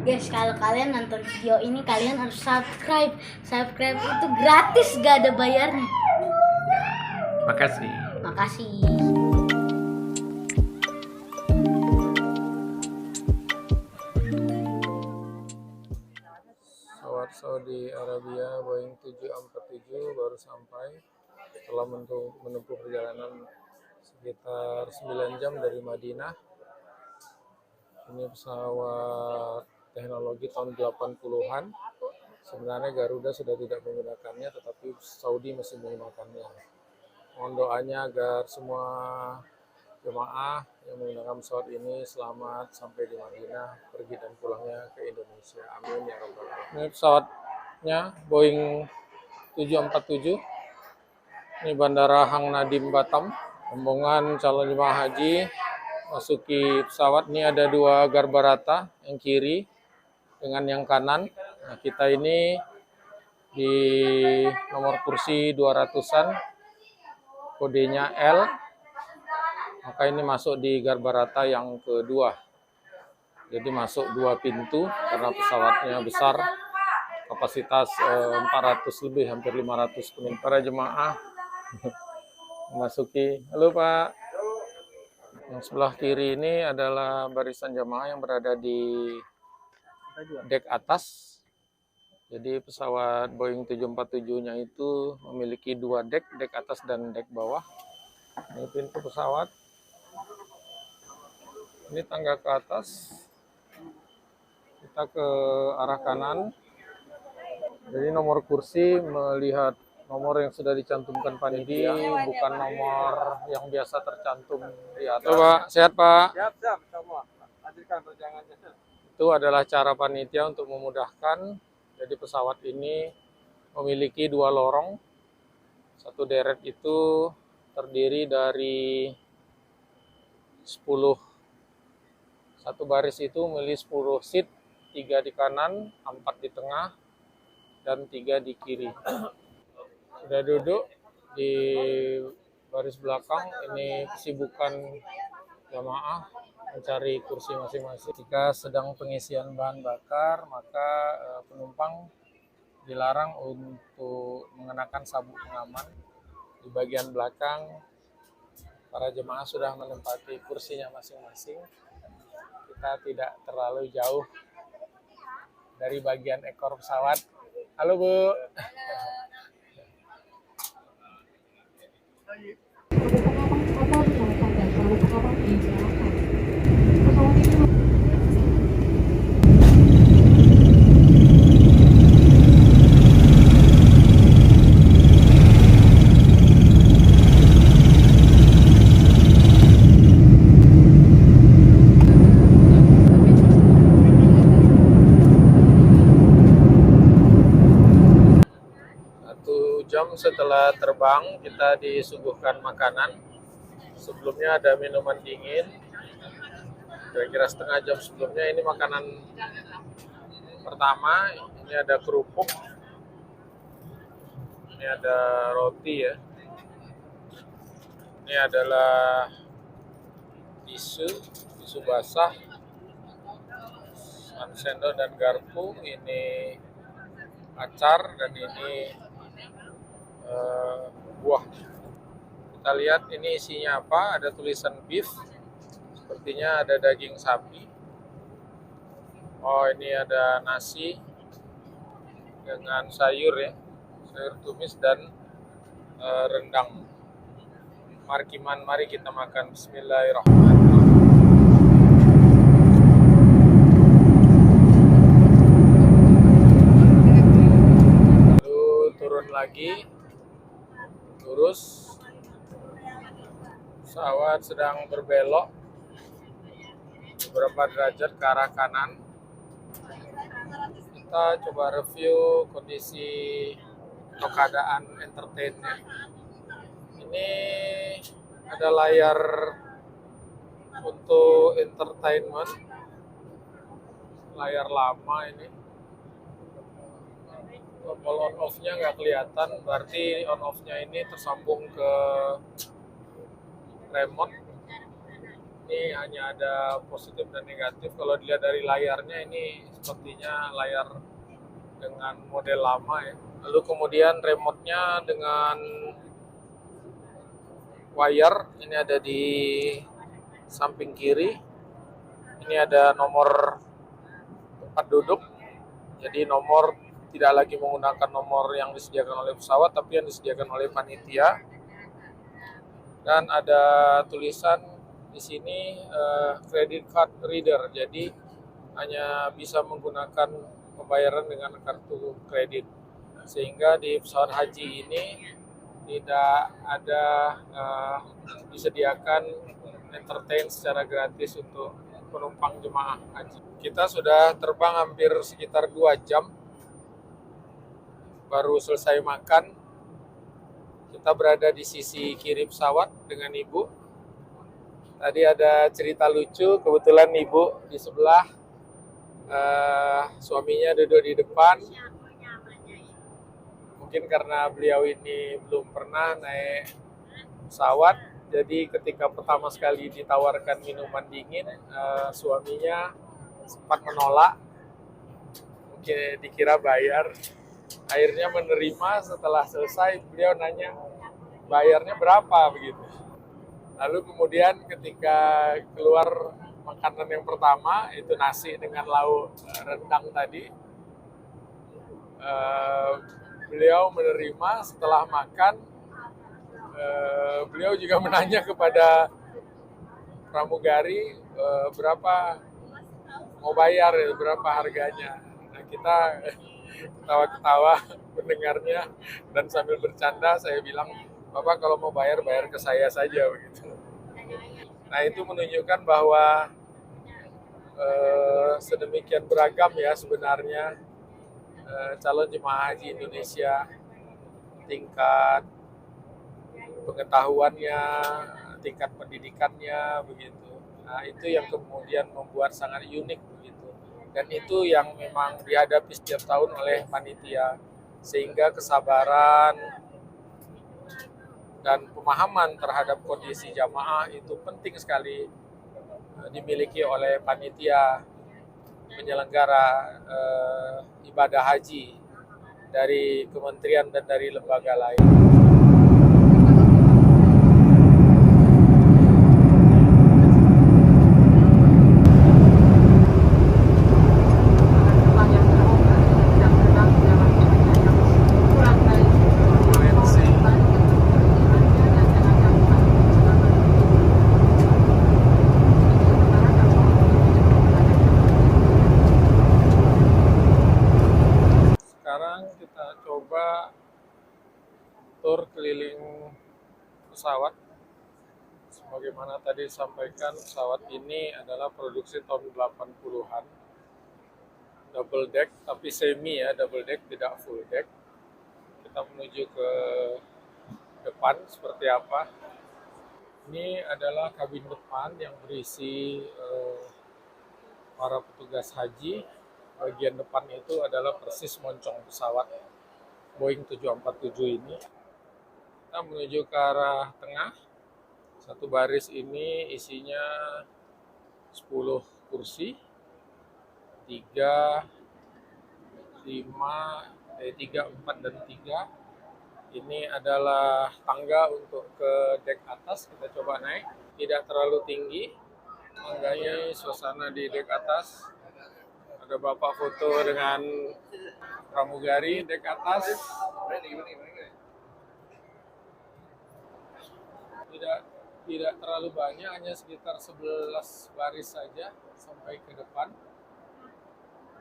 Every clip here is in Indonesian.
Guys, kalau kalian nonton video ini kalian harus subscribe. Subscribe itu gratis, gak ada bayarnya. Makasih. Makasih. Pesawat Saudi Arabia Boeing 747 baru sampai setelah menempuh perjalanan sekitar 9 jam dari Madinah. Ini pesawat teknologi tahun 80-an. Sebenarnya Garuda sudah tidak menggunakannya, tetapi Saudi masih menggunakannya. Mohon doanya agar semua jemaah yang menggunakan pesawat ini selamat sampai di Madinah, pergi dan pulangnya ke Indonesia. Amin ya rabbal alamin. Ini pesawatnya Boeing 747. Ini Bandara Hang Nadim Batam. Rombongan calon jemaah haji masuki pesawat. Ini ada dua garbarata, yang kiri dengan yang kanan. Nah, kita ini di nomor kursi 200-an, kodenya L. Maka ini masuk di garbarata yang kedua. Jadi masuk dua pintu karena pesawatnya besar, kapasitas 400 lebih, hampir 500 penumpang. Para jemaah memasuki. Halo Pak. Yang sebelah kiri ini adalah barisan jemaah yang berada di dek atas. Jadi pesawat Boeing 747-nya itu memiliki dua dek, dek atas dan dek bawah. Ini pintu pesawat. Ini tangga ke atas. Kita ke arah kanan. Jadi nomor kursi melihat nomor yang sudah dicantumkan panitia, bukan nomor yang biasa tercantum di atas. Pak, sehat Pak? Siap, semua. Lanjutkan perjalanannya. Itu adalah cara panitia untuk memudahkan. Jadi pesawat ini memiliki dua lorong. Satu deret itu terdiri dari 10. Satu baris itu memiliki 10 seat, 3 di kanan, 4 di tengah, dan 3 di kiri. Sudah duduk di baris belakang, ini kesibukan jamaah mencari kursi masing-masing. Jika sedang pengisian bahan bakar, maka penumpang dilarang untuk mengenakan sabuk pengaman. Di bagian belakang, para jemaah sudah menempati kursinya masing-masing. Kita tidak terlalu jauh dari bagian ekor pesawat. Halo Bu. Jam setelah terbang kita disuguhkan makanan. Sebelumnya ada minuman dingin. Kira-kira setengah jam sebelumnya ini makanan pertama. Ini ada kerupuk. Ini ada roti ya. Ini adalah tisu basah, sendok dan garpu. Ini acar dan ini buah. Kita lihat ini isinya apa. Ada tulisan beef. Sepertinya ada daging sapi. Oh, ini ada nasi dengan sayur ya, sayur tumis dan rendang. Mari kita makan. Bismillahirrahmanirrahim. Lalu turun lagi. Lurus, pesawat sedang berbelok beberapa derajat ke arah kanan. Kita coba review kondisi atau keadaan entertainnya. Ini ada layar untuk entertainment, layar lama ini. Tombol on off-nya nggak kelihatan, berarti on off-nya ini tersambung ke remote. ini hanya ada positif dan negatif. Kalau dilihat dari layarnya ini sepertinya layar dengan model lama ya. Lalu kemudian remote-nya dengan wire, ini ada di samping kiri. Ini ada nomor tempat duduk. Jadi nomor tidak lagi menggunakan nomor yang disediakan oleh pesawat, tapi yang disediakan oleh panitia. Dan ada tulisan di sini credit card reader. Jadi hanya bisa menggunakan pembayaran dengan kartu kredit. Sehingga di pesawat haji ini tidak ada disediakan entertain secara gratis untuk penumpang jemaah haji. Kita sudah terbang hampir sekitar 2 jam, baru selesai makan. Kita berada di sisi kiri pesawat dengan ibu. Tadi ada cerita lucu, kebetulan ibu di sebelah, suaminya duduk di depan. Mungkin karena beliau ini belum pernah naik pesawat, jadi ketika pertama sekali ditawarkan minuman dingin, suaminya sempat menolak, mungkin dikira bayar. Akhirnya menerima. Setelah selesai beliau nanya bayarnya berapa begitu. Lalu kemudian ketika keluar makanan yang pertama, itu nasi dengan lauk rendang tadi, beliau menerima. Setelah makan, beliau juga menanya kepada pramugari berapa mau bayar, berapa harganya. Nah, kita ketawa-ketawa mendengarnya dan sambil bercanda saya bilang, Bapak kalau mau bayar ke saya saja begitu. Nah, itu menunjukkan bahwa sedemikian beragam ya sebenarnya calon jemaah haji Indonesia, tingkat pengetahuannya, tingkat pendidikannya begitu. Nah, itu yang kemudian membuat sangat unik begitu. Dan itu yang memang dihadapi setiap tahun oleh panitia, sehingga kesabaran dan pemahaman terhadap kondisi jamaah itu penting sekali dimiliki oleh panitia penyelenggara ibadah haji dari kementerian dan dari lembaga lain. Sekarang kita coba tur keliling pesawat. Sebagaimana tadi disampaikan, pesawat ini adalah produksi tahun 80-an. Double deck, tapi semi ya, double deck, tidak full deck. Kita menuju ke depan seperti apa. Ini adalah kabin depan yang berisi para petugas haji. Bagian depan itu adalah persis moncong pesawat Boeing 747 ini. Kita menuju ke arah tengah. Satu baris ini isinya 10 kursi. 3, 4, dan 3. Ini adalah tangga untuk ke dek atas. Kita coba naik. Tidak terlalu tinggi. Tangganya, suasana di dek atas. Ada bapak foto dengan pramugari dek atas. Tidak terlalu banyak, hanya sekitar 11 baris saja sampai ke depan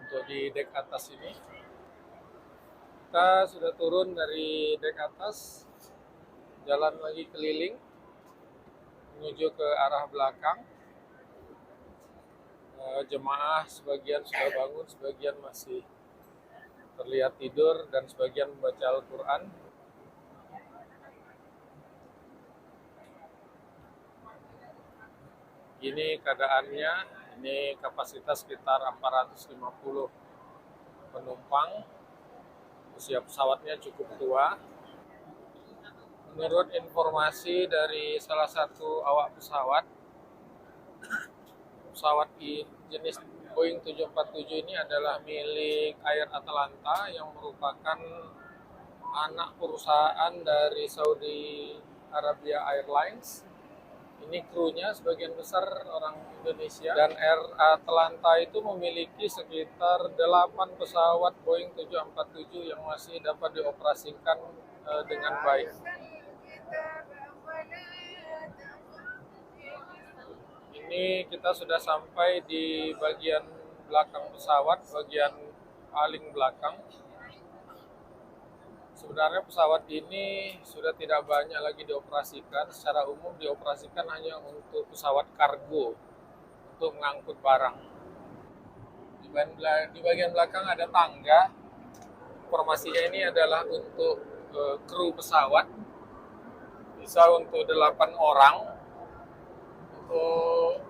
untuk di dek atas ini. Kita sudah turun dari dek atas, jalan lagi keliling menuju ke arah belakang. Jemaah sebagian sudah bangun, sebagian masih terlihat tidur, dan sebagian membaca Al-Quran. Ini keadaannya, ini kapasitas sekitar 450 penumpang. Usia pesawatnya cukup tua. Menurut informasi dari salah satu awak pesawat, pesawat jenis Boeing 747 ini adalah milik Air Atlanta yang merupakan anak perusahaan dari Saudi Arabia Airlines. Ini krunya sebagian besar orang Indonesia, dan Air Atlanta itu memiliki sekitar 8 pesawat Boeing 747 yang masih dapat dioperasikan dengan baik. Ini kita sudah sampai di bagian belakang pesawat, bagian paling belakang. Sebenarnya pesawat ini sudah tidak banyak lagi dioperasikan. Secara umum dioperasikan hanya untuk pesawat kargo, untuk mengangkut barang. Di bagian belakang ada tangga. Informasinya ini adalah untuk kru pesawat. Bisa untuk 8 orang. Untuk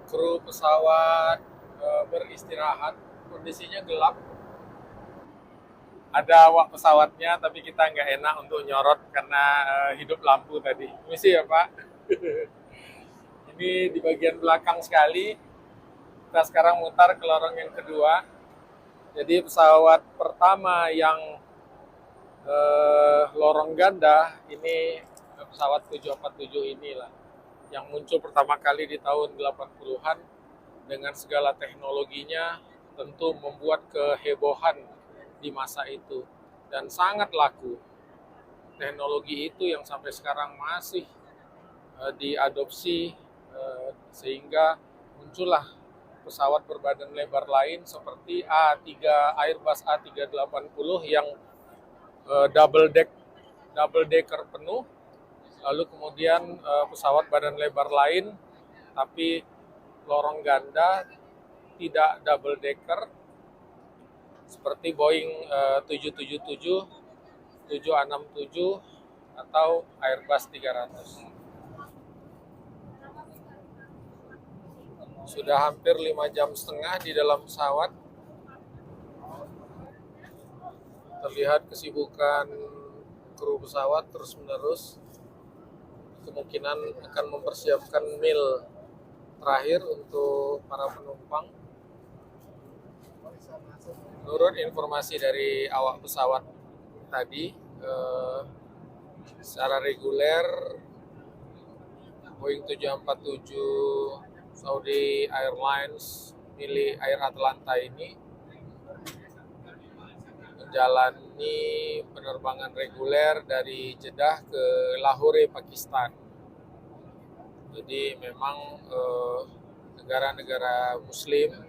kru pesawat beristirahat. Kondisinya gelap. Ada awak pesawatnya, tapi kita nggak enak untuk nyorot karena hidup lampu tadi. Misi ya Pak. Ini di bagian belakang sekali. Kita sekarang mutar ke lorong yang kedua. Jadi pesawat pertama yang lorong ganda ini pesawat 747 inilah yang muncul pertama kali di tahun 80-an dengan segala teknologinya, tentu membuat kehebohan di masa itu dan sangat laku. Teknologi itu yang sampai sekarang masih diadopsi sehingga muncullah pesawat berbadan lebar lain seperti Airbus A380 yang double decker penuh, lalu kemudian pesawat badan lebar lain tapi lorong ganda tidak double decker seperti Boeing 777, 767 atau Airbus 300. Sudah hampir 5,5 jam di dalam pesawat. Terlihat kesibukan kru pesawat terus-menerus. Kemungkinan akan mempersiapkan meal terakhir untuk para penumpang. Menurut informasi dari awak pesawat tadi, secara reguler Boeing 747 Saudi Airlines milik Air Atlanta ini menjalani penerbangan reguler dari Jeddah ke Lahore, Pakistan. Jadi memang negara-negara Muslim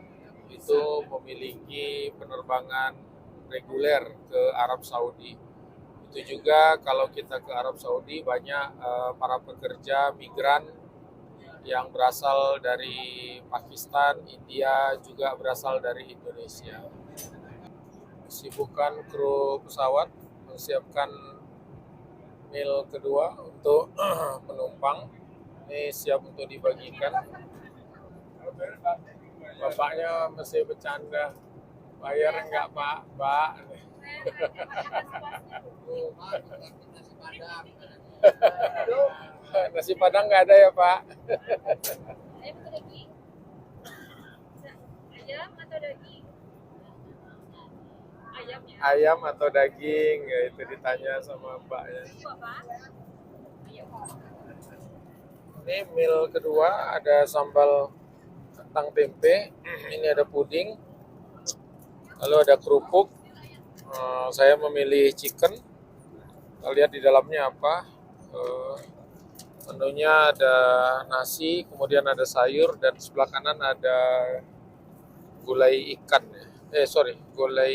itu memiliki penerbangan reguler ke Arab Saudi. Itu juga kalau kita ke Arab Saudi banyak para pekerja migran yang berasal dari Pakistan, India, juga berasal dari Indonesia. Kesibukan kru pesawat menyiapkan meal kedua untuk penumpang. Ini siap untuk dibagikan. Bapaknya masih bercanda, bayar enggak Pak? Mbak. Nasi Padang nggak ada ya Pak? Ayam atau daging? Ayam ya? Ayam atau daging, ya itu ditanya sama mbaknya. Ini meal kedua, ada sambal kentang tempe, ini ada puding, lalu ada kerupuk. Saya memilih chicken. Kita lihat di dalamnya apa. Menunya ada nasi, kemudian ada sayur, dan sebelah kanan ada gulai ikan. Gulai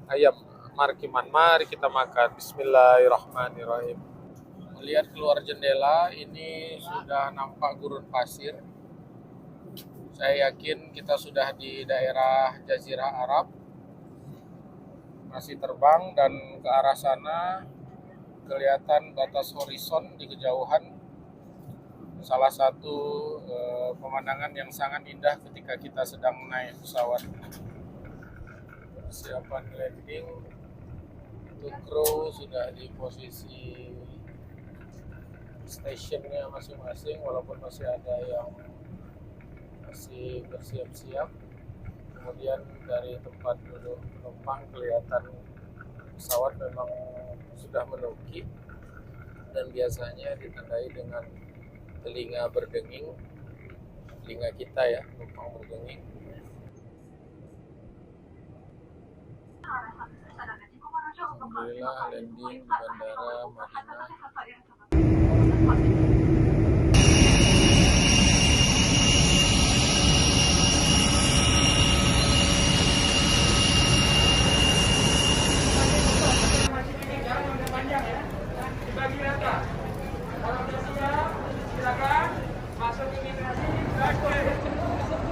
ayam markiman. Mari kita makan. Bismillahirrahmanirrahim. Melihat keluar jendela, ini sudah nampak gurun pasir. Saya yakin kita sudah di daerah Jazirah Arab. Masih terbang dan ke arah sana kelihatan batas horizon di kejauhan. Salah satu pemandangan yang sangat indah ketika kita sedang naik pesawat. Persiapan landing. Untuk kru sudah di posisi stasiunnya masing-masing, walaupun masih ada yang masih bersiap-siap. Kemudian dari tempat duduk penumpang kelihatan pesawat memang sudah menukik, dan biasanya ditandai dengan telinga berdenging, telinga kita ya, penumpang berdenging. Alhamdulillah landing di Bandara Madinah.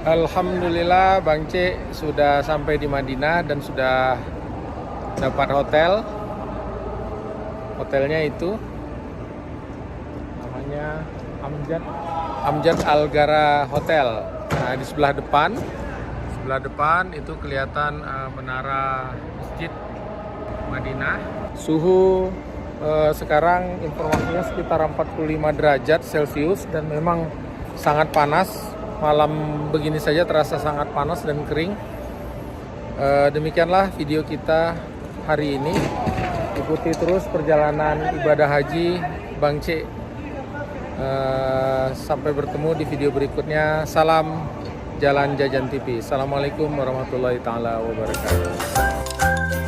Alhamdulillah Bang C sudah sampai di Madinah dan sudah dapat hotel. Hotelnya itu namanya Amjad Algara Hotel. Nah, di sebelah depan itu kelihatan menara Masjid Madinah. Suhu sekarang informasinya sekitar 45 derajat Celcius dan memang sangat panas. Malam begini saja terasa sangat panas dan kering. Demikianlah video kita hari ini. Ikuti terus perjalanan ibadah haji Bang C. Sampai bertemu di video berikutnya. Salam Jalan Jajan TV. Assalamualaikum warahmatullahi taala wabarakatuh.